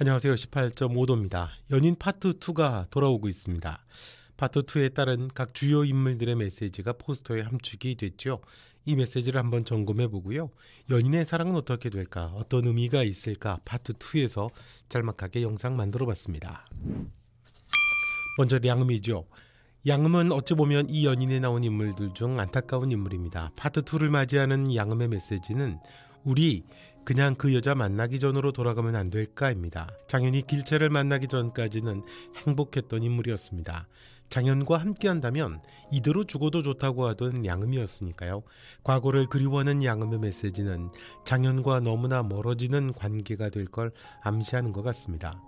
안녕하세요. 18.5도입니다. 연인 파트 2가 돌아오고 있습니다. 파트 2에 따른 각 주요 인물들의 메시지가 포스터에 함축이 됐죠. 이 메시지를 한번 점검해 보고요. 연인의 사랑은 어떻게 될까? 어떤 의미가 있을까? 파트 2에서 짤막하게 영상 만들어 봤습니다. 먼저 량음이죠. 양음은 어찌 보면 이 연인에 나온 인물들 중 안타까운 인물입니다. 파트 2를 맞이하는 양음의 메시지는 우리 그냥 그 여자 만나기 전으로 돌아가면 안 될까입니다. 장현이 길채를 만나기 전까지는 행복했던 인물이었습니다. 장현과 함께한다면 이대로 죽어도 좋다고 하던 양음이었으니까요. 과거를 그리워하는 양음의 메시지는 장현과 너무나 멀어지는 관계가 될 걸 암시하는 것 같습니다.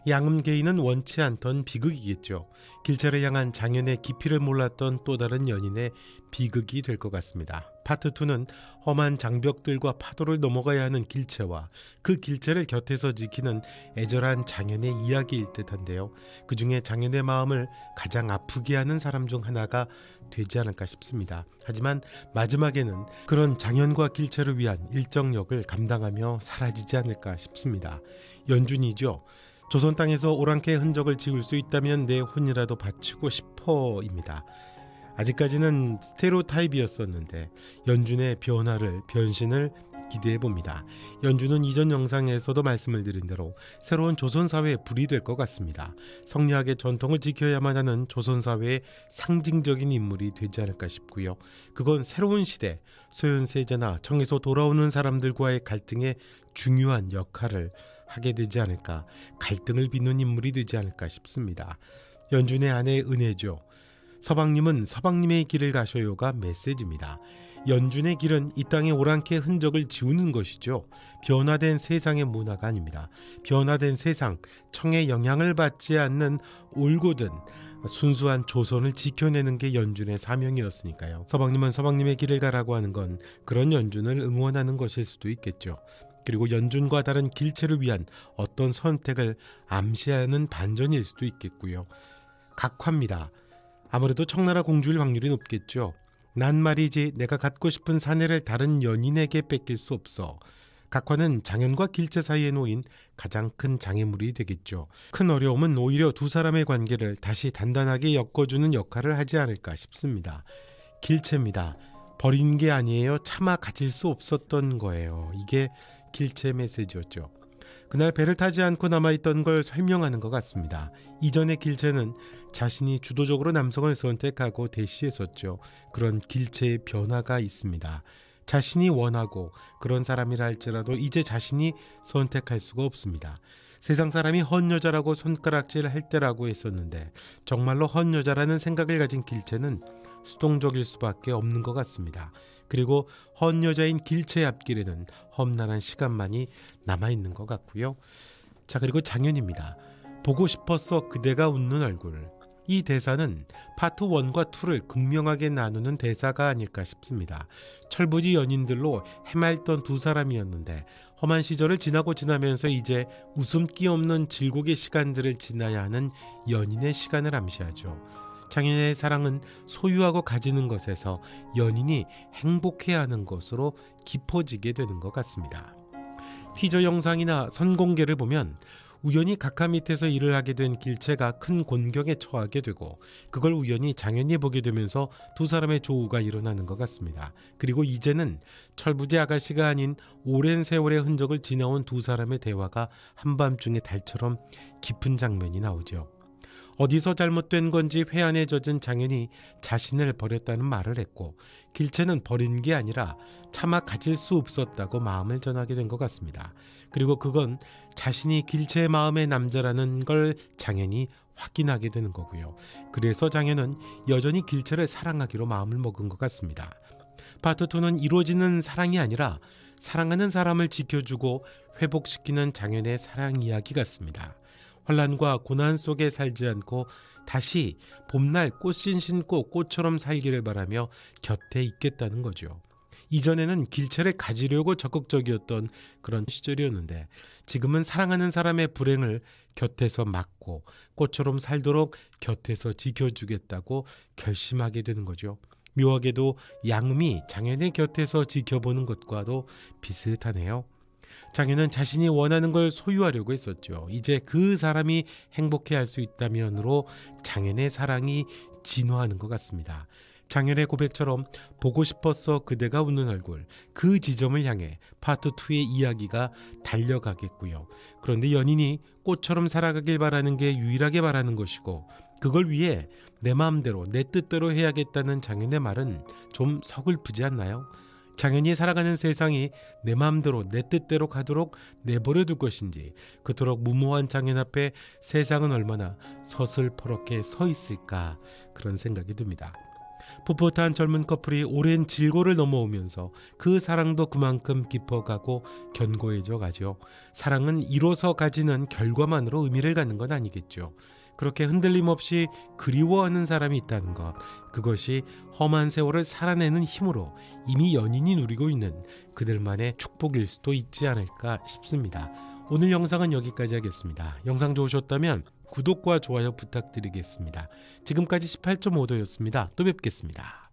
양음 개인은 원치 않던 비극이겠죠. 길채를 향한 장현의 깊이를 몰랐던 또 다른 연인의 비극이 될 것 같습니다. 파트 2는 험한 장벽들과 파도를 넘어가야 하는 길채와 그 길채를 곁에서 지키는 애절한 장현의 이야기일 듯한데요. 그 중에 장현의 마음을 가장 아프게 하는 사람 중 하나가 되지 않을까 싶습니다. 하지만 마지막에는 그런 장현과 길채를 위한 일정 역을 감당하며 사라지지 않을까 싶습니다. 연준이죠. 조선 땅에서 오랑캐의 흔적을 지울 수 있다면 내 혼이라도 바치고 싶어입니다. 아직까지는 스테레오타입이었었는데 연준의 변신을 기대해봅니다. 연준은 이전 영상에서도 말씀을 드린 대로 새로운 조선사회의 불이 될 것 같습니다. 성리학의 전통을 지켜야만 하는 조선사회의 상징적인 인물이 되지 않을까 싶고요. 그건 새로운 시대, 소현세제나 청에서 돌아오는 사람들과의 갈등에 중요한 역할을 하게 되지 않을까, 갈등을 빚는 인물이 되지 않을까 싶습니다. 연준의 아내 은혜죠. 서방님은 서방님의 길을 가셔요가 메시지입니다. 연준의 길은 이 땅의 오랑캐의 흔적을 지우는 것이죠. 변화된 세상의 문화가 아닙니다. 변화된 세상, 청의 영향을 받지 않는 올곧은 순수한 조선을 지켜내는 게 연준의 사명이었으니까요. 서방님은 서방님의 길을 가라고 하는 건 그런 연준을 응원하는 것일 수도 있겠죠. 그리고 연준과 다른 길채를 위한 어떤 선택을 암시하는 반전일 수도 있겠고요. 각화입니다. 아무래도 청나라 공주일 확률이 높겠죠. 난 말이지 내가 갖고 싶은 사내를 다른 연인에게 뺏길 수 없어. 각화는 장현과 길채 사이에 놓인 가장 큰 장애물이 되겠죠. 큰 어려움은 오히려 두 사람의 관계를 다시 단단하게 엮어주는 역할을 하지 않을까 싶습니다. 길채입니다. 버린 게 아니에요. 차마 가질 수 없었던 거예요. 이게 길채 메시지였죠. 그날 배를 타지 않고 남아있던 걸 설명하는 것 같습니다. 이전의 길채는 자신이 주도적으로 남성을 선택하고 대시했었죠. 그런 길채의 변화가 있습니다. 자신이 원하고 그런 사람이라 할지라도 이제 자신이 선택할 수가 없습니다. 세상 사람이 헛여자라고 손가락질 할 때라고 했었는데 정말로 헛여자라는 생각을 가진 길채는 수동적일 수밖에 없는 것 같습니다. 그리고 헛여자인 길채의 앞길에는 험난한 시간만이 남아있는 것 같고요. 자, 그리고 장현입니다. 보고 싶었어 그대가 웃는 얼굴. 이 대사는 파트 1과 2를 극명하게 나누는 대사가 아닐까 싶습니다. 철부지 연인들로 해맑던 두 사람이었는데 험한 시절을 지나면서 이제 웃음기 없는 질곡의 시간들을 지나야 하는 연인의 시간을 암시하죠. 장현의 사랑은 소유하고 가지는 것에서 연인이 행복해야 하는 것으로 깊어지게 되는 것 같습니다. 티저 영상이나 선공개를 보면 우연히 각하 밑에서 일을 하게 된 길채가 큰 곤경에 처하게 되고 그걸 우연히 장현이 보게 되면서 두 사람의 조우가 일어나는 것 같습니다. 그리고 이제는 철부지 아가씨가 아닌 오랜 세월의 흔적을 지나온 두 사람의 대화가 한밤중의 달처럼 깊은 장면이 나오죠. 어디서 잘못된 건지 회한에 젖은 장현이 자신을 버렸다는 말을 했고 길채는 버린 게 아니라 차마 가질 수 없었다고 마음을 전하게 된 것 같습니다. 그리고 그건 자신이 길채의 마음의 남자라는 걸 장현이 확인하게 되는 거고요. 그래서 장현은 여전히 길채를 사랑하기로 마음을 먹은 것 같습니다. 파트 2는 이루어지는 사랑이 아니라 사랑하는 사람을 지켜주고 회복시키는 장현의 사랑 이야기 같습니다. 환란과 고난 속에 살지 않고 다시 봄날 꽃신 신고 꽃처럼 살기를 바라며 곁에 있겠다는 거죠. 이전에는 길채를 가지려고 적극적이었던 그런 시절이었는데 지금은 사랑하는 사람의 불행을 곁에서 막고 꽃처럼 살도록 곁에서 지켜주겠다고 결심하게 되는 거죠. 묘하게도 양음이 장현의 곁에서 지켜보는 것과도 비슷하네요. 장현은 자신이 원하는 걸 소유하려고 했었죠. 이제 그 사람이 행복해할 수 있다면으로 장현의 사랑이 진화하는 것 같습니다. 장현의 고백처럼 보고 싶었어 그대가 웃는 얼굴, 그 지점을 향해 파트 2의 이야기가 달려가겠고요. 그런데 연인이 꽃처럼 살아가길 바라는 게 유일하게 바라는 것이고, 그걸 위해 내 마음대로 내 뜻대로 해야겠다는 장현의 말은 좀 서글프지 않나요? 장현이 살아가는 세상이 내 마음대로 내 뜻대로 가도록 내버려 둘 것인지, 그토록 무모한 장현 앞에 세상은 얼마나 서슬퍼렇게 서 있을까, 그런 생각이 듭니다. 풋풋한 젊은 커플이 오랜 질고를 넘어오면서 그 사랑도 그만큼 깊어가고 견고해져 가죠. 사랑은 이뤄서 가지는 결과만으로 의미를 갖는 건 아니겠죠. 그렇게 흔들림 없이 그리워하는 사람이 있다는 것, 그것이 험한 세월을 살아내는 힘으로 이미 연인이 누리고 있는 그들만의 축복일 수도 있지 않을까 싶습니다. 오늘 영상은 여기까지 하겠습니다. 영상 좋으셨다면 구독과 좋아요 부탁드리겠습니다. 지금까지 18.5도였습니다. 또 뵙겠습니다.